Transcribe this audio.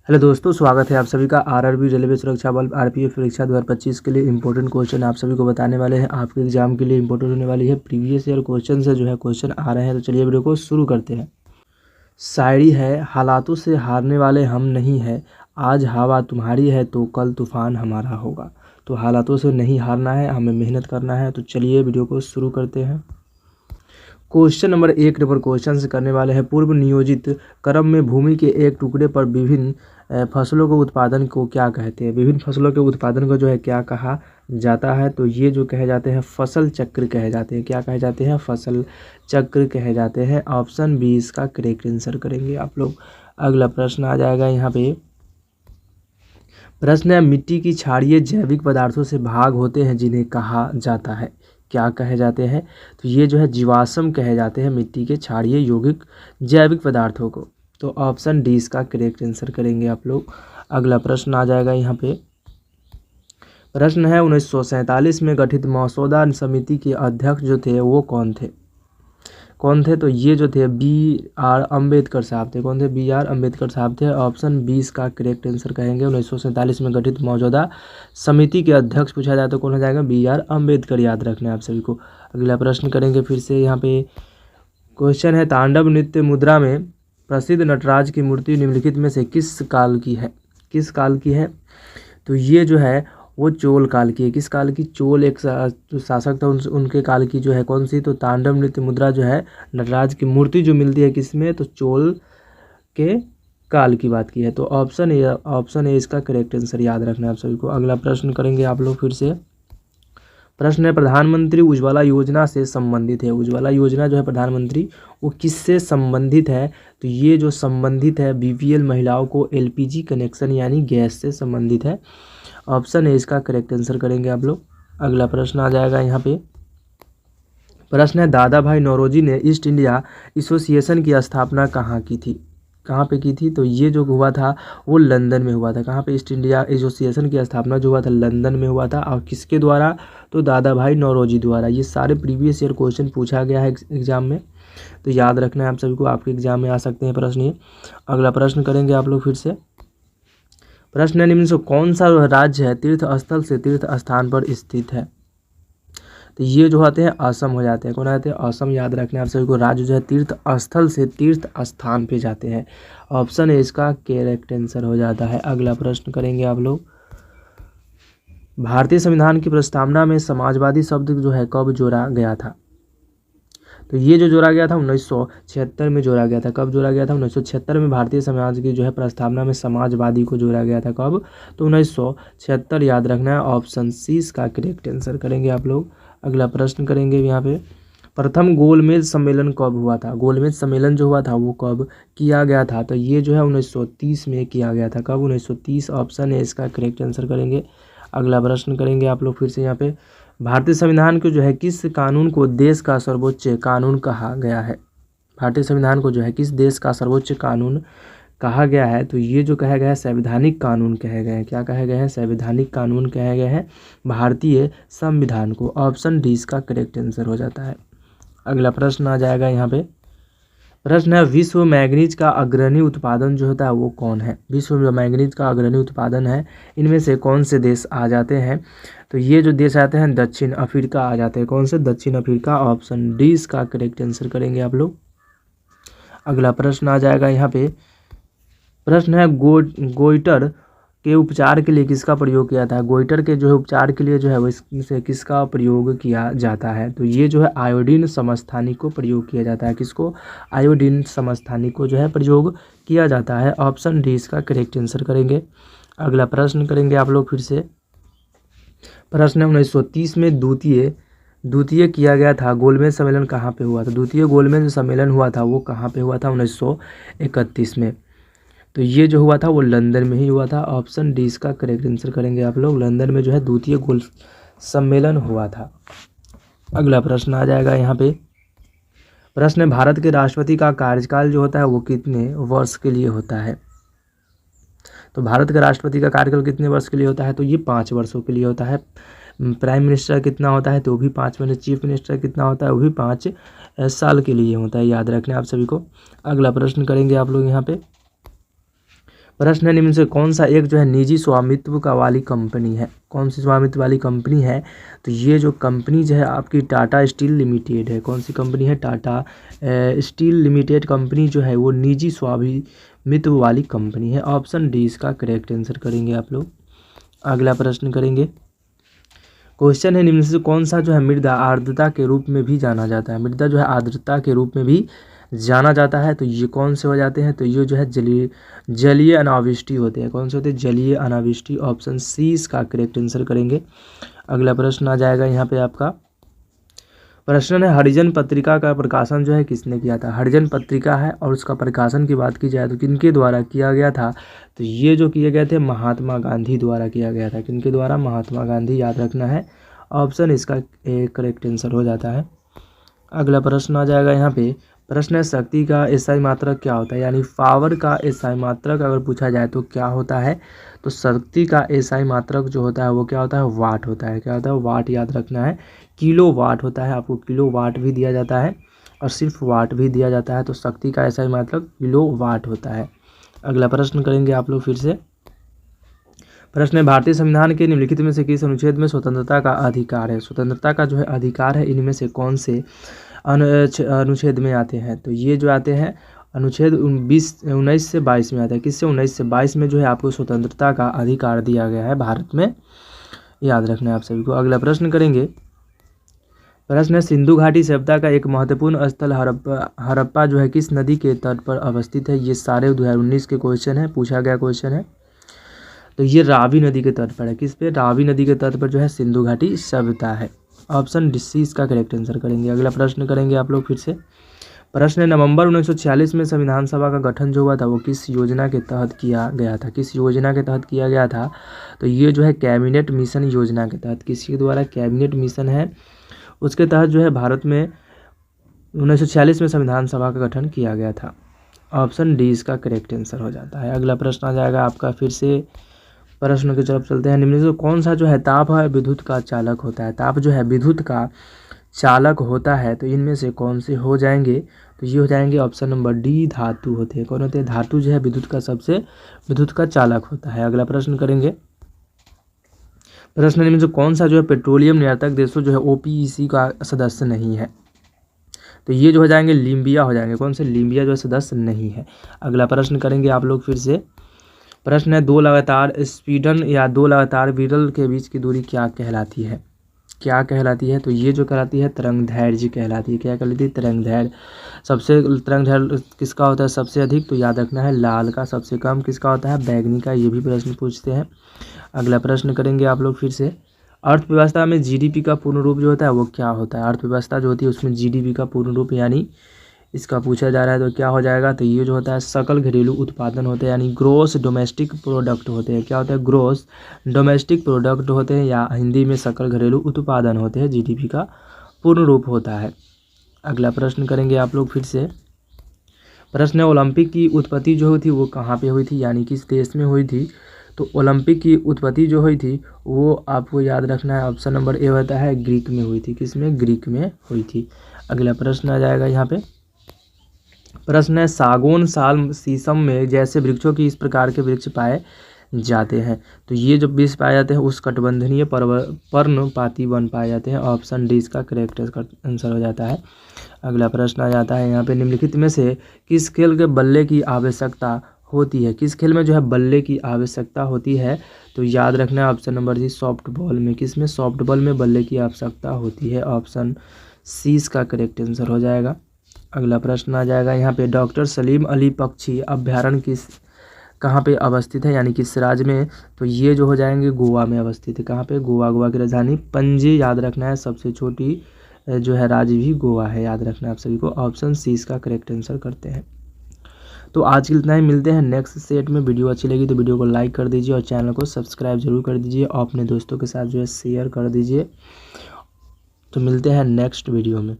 Hello दोस्तों, स्वागत है आप सभी का आरआरबी रेलवे सुरक्षा बल आरपीएफ परीक्षा 2025 के लिए इंपॉर्टेंट क्वेश्चन आप सभी को बताने वाले हैं। आपके एग्जाम के लिए इंपॉर्टेंट होने वाली है। प्रीवियस ईयर क्वेश्चन से जो है क्वेश्चन आ रहे हैं, तो चलिए वीडियो को शुरू करते हैं। शायरी है, हालातों से हारने वाले हम नहीं है, आज हवा तुम्हारी है तो कल तूफान हमारा होगा। तो हालातों से नहीं हारना है, हमें मेहनत करना है। तो चलिए वीडियो को शुरू करते हैं। क्वेश्चन नंबर 1 क्वेश्चन से करने वाले हैं। पूर्व नियोजित क्रम में भूमि के एक टुकड़े पर विभिन्न फसलों के उत्पादन को क्या कहते हैं। विभिन्न फसलों के उत्पादन को जो है क्या कहा जाता है, तो ये जो कहे जाते हैं फसल चक्र कहे जाते हैं। क्या कहे जाते हैं? फसल चक्र कहे जाते हैं। ऑप्शन बी इसका करेक्ट आंसर करेंगे आप लोग। अगला प्रश्न आ जाएगा यहाँ पे। प्रश्न है, मिट्टी की क्षारीय जैविक पदार्थों से भाग होते हैं जिन्हें कहा जाता है। क्या कहे जाते हैं? तो ये जो है जीवाश्म कहे जाते हैं मिट्टी के क्षारीय यौगिक जैविक पदार्थों को। तो ऑप्शन डी इसका करेक्ट आंसर करेंगे आप लोग। अगला प्रश्न आ जाएगा यहाँ पे। प्रश्न है, 1947 में गठित मसौदा समिति के अध्यक्ष जो थे वो कौन थे? तो ये जो थे B.R. अम्बेडकर साहब थे। कौन थे? B.R. अम्बेडकर साहब थे। ऑप्शन 20 का करेक्ट आंसर कहेंगे। 1947 में गठित मौजूदा समिति के अध्यक्ष पूछा जाए तो कौन हो जाएगा? B.R. अम्बेडकर, याद रखना है आप सभी को। अगला प्रश्न करेंगे फिर से यहाँ पे। क्वेश्चन है, तांडव नृत्य मुद्रा में प्रसिद्ध नटराज की मूर्ति निम्नलिखित में से किस काल की है? किस काल की है? तो ये जो है वो चोल काल की है। किस काल की? चोल एक शासक था, उनके काल की जो है कौन सी? तो तांडव नृत्य मुद्रा जो है नटराज की मूर्ति जो मिलती है किसमें? तो चोल के काल की बात की है। तो ऑप्शन ए इसका करेक्ट आंसर, याद रखना है आप सभी को। अगला प्रश्न करेंगे आप लोग फिर से। प्रश्न है, प्रधानमंत्री उज्ज्वला योजना से संबंधित है। उज्ज्वला योजना जो है प्रधानमंत्री, वो किससे संबंधित है? तो ये जो संबंधित है बीपीएल महिलाओं को एलपीजी कनेक्शन यानी गैस से संबंधित है। ऑप्शन है इसका करेक्ट आंसर करेंगे आप लोग। अगला प्रश्न आ जाएगा यहाँ पे। प्रश्न है, दादा भाई नौरोजी ने ईस्ट इंडिया एसोसिएशन की स्थापना कहाँ की थी? कहाँ पे की थी? तो ये जो हुआ था वो लंदन में हुआ था। कहाँ पे? ईस्ट इंडिया एसोसिएशन की स्थापना जो हुआ था लंदन में हुआ था। और किसके द्वारा? तो दादा भाई नौरोजी द्वारा। ये सारे प्रीवियस ईयर क्वेश्चन पूछा गया है एग्जाम में, तो याद रखना है आप सभी को। आपके एग्जाम में आ सकते हैं प्रश्न ये। अगला प्रश्न करेंगे आप लोग फिर से। प्रश्न है, निम्न से कौन सा राज्य है तीर्थ स्थल से तीर्थ स्थान पर स्थित है? तो ये जो होते हैं असम हो जाते हैं। कौन आते हैं? असम, याद रखना है आप सभी को। राज्य जो है तीर्थ स्थल से तीर्थ स्थान पे जाते हैं। ऑप्शन है इसका करेक्ट आंसर हो जाता है। अगला प्रश्न करेंगे आप लोग। भारतीय संविधान की प्रस्तावना में समाजवादी शब्द जो है कब जोड़ा गया था? तो ये जो जोड़ा गया था 1976 में जोड़ा गया था। कब जोड़ा गया था? 1976 में भारतीय समाज की जो है प्रस्तावना में समाजवादी को जोड़ा गया था। कब? तो 1976, याद रखना है। ऑप्शन सी इसका करेक्ट आंसर करेंगे आप लोग। अगला प्रश्न करेंगे यहाँ पे। प्रथम गोलमेज सम्मेलन कब हुआ था? गोलमेज सम्मेलन जो हुआ था वो कब किया गया था? तो ये जो है 1930 में किया गया था। कब? 1930। ऑप्शन है इसका करेक्ट आंसर करेंगे। अगला प्रश्न करेंगे आप लोग फिर से यहाँ पे। भारतीय संविधान को जो है किस कानून को देश का सर्वोच्च कानून कहा गया है? भारतीय संविधान को जो है किस देश का सर्वोच्च कानून कहा गया है? तो ये जो कहा गया है संवैधानिक कानून कहे गए हैं। क्या कहे गए हैं? संवैधानिक कानून कहे गए हैं भारतीय संविधान को। ऑप्शन डी इसका करेक्ट आंसर हो जाता है। अगला प्रश्न आ जाएगा यहाँ पे। प्रश्न है, विश्व मैंगनीज का अग्रणी उत्पादन जो होता है वो कौन है? विश्व में मैंगनीज का अग्रणी उत्पादन है, इनमें से कौन से देश आ जाते हैं? तो ये जो देश आते हैं दक्षिण अफ्रीका आ जाते हैं। कौन से? दक्षिण अफ्रीका। ऑप्शन डी इसका करेक्ट आंसर करेंगे आप लोग। अगला प्रश्न आ जाएगा यहाँ पे। प्रश्न है, गोइटर के उपचार के लिए किसका प्रयोग किया था? गोइटर के जो है उपचार के लिए जो है वो इसमें किसका प्रयोग किया जाता है? तो ये जो है आयोडीन समस्थानिक को प्रयोग किया जाता है। किसको? आयोडीन समस्थानिक को जो है प्रयोग किया जाता है। ऑप्शन डी इसका करेक्ट आंसर करेंगे। अगला प्रश्न करेंगे आप लोग फिर से। प्रश्न है, 1930 में द्वितीय किया गया था गोलमेज सम्मेलन कहाँ पे हुआ था? द्वितीय गोलमेज सम्मेलन हुआ था वो कहाँ पे हुआ था? 1931 में। तो ये जो हुआ था वो लंदन में ही हुआ था। ऑप्शन डी इसका करेक्ट आंसर करेंगे आप लोग। लंदन में जो है द्वितीय गोल सम्मेलन हुआ था। अगला प्रश्न आ जाएगा यहाँ पे। प्रश्न है, भारत के राष्ट्रपति का कार्यकाल जो होता है वो कितने वर्ष के लिए होता है? तो भारत के राष्ट्रपति का कार्यकाल कितने वर्ष के लिए होता है? तो ये 5 वर्षों के लिए होता है। प्राइम मिनिस्टर कितना होता है? तो वो भी 5 महीने। चीफ मिनिस्टर कितना होता है? वो भी 5 साल के लिए होता है। याद रखना आप सभी को। अगला प्रश्न करेंगे आप लोग यहाँ पे। प्रश्न है निम्न से कौन सा एक जो है निजी स्वामित्व का वाली कंपनी है, कौन सी स्वामित्व वाली कंपनी है, तो ये जो कंपनी जो है आपकी टाटा स्टील लिमिटेड है। कौन सी कंपनी है, टाटा स्टील लिमिटेड कंपनी जो है वो निजी स्वामित्व वाली कंपनी है। ऑप्शन डी इसका करेक्ट आंसर करेंगे आप लोग। अगला प्रश्न करेंगे, क्वेश्चन है निम्न से कौन सा जो है मृदा आर्द्रता के रूप में भी जाना जाता है, मृदा जो है आर्द्रता के रूप में भी जाना जाता है, तो ये कौन से हो जाते हैं, तो ये जो है जलीय अनावृष्टि होते हैं। कौन से होते हैं, जलीय अनावृष्टि। ऑप्शन सी इसका करेक्ट आंसर करेंगे। अगला प्रश्न आ जाएगा यहाँ पे आपका, प्रश्न है हरिजन पत्रिका का प्रकाशन जो है किसने किया था। हरिजन पत्रिका है और उसका प्रकाशन की बात की जाए तो किनके द्वारा किया गया था, तो ये जो किए गए थे महात्मा गांधी द्वारा किया गया था। किनके द्वारा, महात्मा गांधी, याद रखना है। ऑप्शन इसका करेक्ट आंसर हो जाता है। अगला प्रश्न आ जाएगा यहाँ पे, प्रश्न है शक्ति का एसआई मात्रक क्या होता है, यानी पावर का एसआई मात्रक अगर पूछा जाए तो क्या होता है, तो शक्ति का एसआई मात्रक जो होता है वो क्या होता है, वाट होता है। क्या होता है, वाट, याद रखना है। किलो वाट होता है, आपको किलो वाट भी दिया जाता है और सिर्फ वाट भी दिया जाता है, तो शक्ति का एसआई मात्रक किलो वाट होता है। अगला प्रश्न करेंगे आप लोग फिर से। प्रश्न है भारतीय संविधान के निम्नलिखित में से किस अनुच्छेद में स्वतंत्रता का अधिकार है। स्वतंत्रता का जो है अधिकार है, इनमें से कौन से अनुच्छेद में आते हैं, तो ये जो आते हैं अनुच्छेद 19 से 22 में आते हैं। किससे, 19 से 22 में जो है आपको स्वतंत्रता का अधिकार दिया गया है भारत में, याद रखना है आप सभी को। अगला प्रश्न करेंगे, प्रश्न है सिंधु घाटी सभ्यता का एक महत्वपूर्ण स्थल हड़प्पा जो है किस नदी के तट पर अवस्थित है। ये सारे 2019 के क्वेश्चन है, पूछा गया क्वेश्चन है। तो ये रावी नदी के तट पर है। किस पे, रावी नदी के तट पर जो है सिंधु घाटी सभ्यता है। ऑप्शन डी इसका करेक्ट आंसर करेंगे। अगला प्रश्न करेंगे आप लोग फिर से। प्रश्न है नवंबर 1946 में संविधान सभा का गठन जो हुआ था वो किस योजना के तहत किया गया था। किस योजना के तहत किया गया था, तो ये जो है कैबिनेट मिशन योजना के तहत। किसके द्वारा, कैबिनेट मिशन है, उसके तहत जो है भारत में 1946 में संविधान सभा का गठन किया गया था। ऑप्शन डी इसका करेक्ट आंसर हो जाता है। अगला प्रश्न आ जाएगा आपका, फिर से प्रश्न की तरफ चलते हैं। निम्न से कौन सा जो है ताप है विद्युत का चालक होता है। ताप जो है विद्युत का चालक होता है, तो इनमें से कौन से हो जाएंगे, तो ये हो जाएंगे ऑप्शन नंबर डी, धातु होते हैं। कौन होते हैं, धातु जो है विद्युत का चालक होता है। अगला प्रश्न करेंगे, प्रश्न निम्न से कौन सा जो है पेट्रोलियम निर्यातक देशों जो है ओपीईसी का सदस्य नहीं है, तो ये जो हो जाएंगे लीबिया हो जाएंगे। कौन से, लीबिया जो है सदस्य नहीं है। अगला प्रश्न करेंगे आप लोग फिर से। प्रश्न है दो लगातार स्पीडन या दो लगातार विरल के बीच की दूरी क्या कहलाती है। क्या कहलाती है, तो ये जो कहलाती है तरंगदैर्घ्य कहलाती है। क्या कहलाती है, तरंगदैर्घ्य। सबसे तरंगदैर्घ्य किसका होता है सबसे अधिक, तो याद रखना है लाल का। सबसे कम किसका होता है, बैगनी का। ये भी प्रश्न पूछते हैं। अगला प्रश्न करेंगे आप लोग फिर से। अर्थव्यवस्था में जीडीपी का पूर्ण रूप जो होता है वो क्या होता है। अर्थव्यवस्था जो होती है उसमें जीडीपी का पूर्ण रूप यानी इसका पूछा जा रहा है तो क्या हो जाएगा, तो ये जो होता है सकल घरेलू उत्पादन होते हैं, यानी ग्रोस डोमेस्टिक प्रोडक्ट होते हैं। क्या होता है, ग्रोस डोमेस्टिक प्रोडक्ट होते हैं, या हिंदी में सकल घरेलू उत्पादन होते हैं, जीडीपी का पूर्ण रूप होता है। अगला प्रश्न करेंगे आप लोग फिर से। प्रश्न है ओलंपिक की उत्पत्ति जो हुई थी वो कहाँ पे हुई थी, यानी किस देश में हुई थी, तो ओलंपिक की उत्पत्ति जो हुई थी वो आपको याद रखना है। ऑप्शन नंबर ए होता है ग्रीक में हुई थी। किसमें, ग्रीक में हुई थी। अगला प्रश्न आ जाएगा यहाँ पे। प्रश्न है सागौन, साल, शीशम में जैसे वृक्षों की इस प्रकार के वृक्ष पाए जाते हैं, तो ये जो वृक्ष पाए जाते हैं उस कटिबंधीय पर्णपाती वन पाए जाते हैं। ऑप्शन डी इसका करेक्ट आंसर हो जाता है। अगला प्रश्न आ जाता है यहाँ पे, निम्नलिखित में से किस खेल के बल्ले की आवश्यकता होती है। किस खेल में जो है बल्ले की आवश्यकता होती है, तो याद रखना है option number C soft ball में। किसमें, सॉफ्ट बॉल में बल्ले की आवश्यकता होती है। ऑप्शन सी इसका करेक्ट आंसर हो जाएगा। अगला प्रश्न आ जाएगा यहाँ पे, डॉक्टर सलीम अली पक्षी अभ्यारण्य कहाँ पे अवस्थित है, यानी किस राज्य में, तो ये जो हो जाएंगे गोवा में अवस्थित है। कहाँ पे, गोवा की राजधानी पणजी, याद रखना है। सबसे छोटी जो है राज्य भी गोवा है, याद रखना है आप सभी को। ऑप्शन सी इसका करेक्ट आंसर करते हैं। तो आज के इतना ही, मिलते हैं नेक्स्ट सेट में। वीडियो अच्छी लगी तो वीडियो को लाइक कर दीजिए और चैनल को सब्सक्राइब जरूर कर दीजिए और अपने दोस्तों के साथ जो है शेयर कर दीजिए। तो मिलते हैं नेक्स्ट वीडियो में।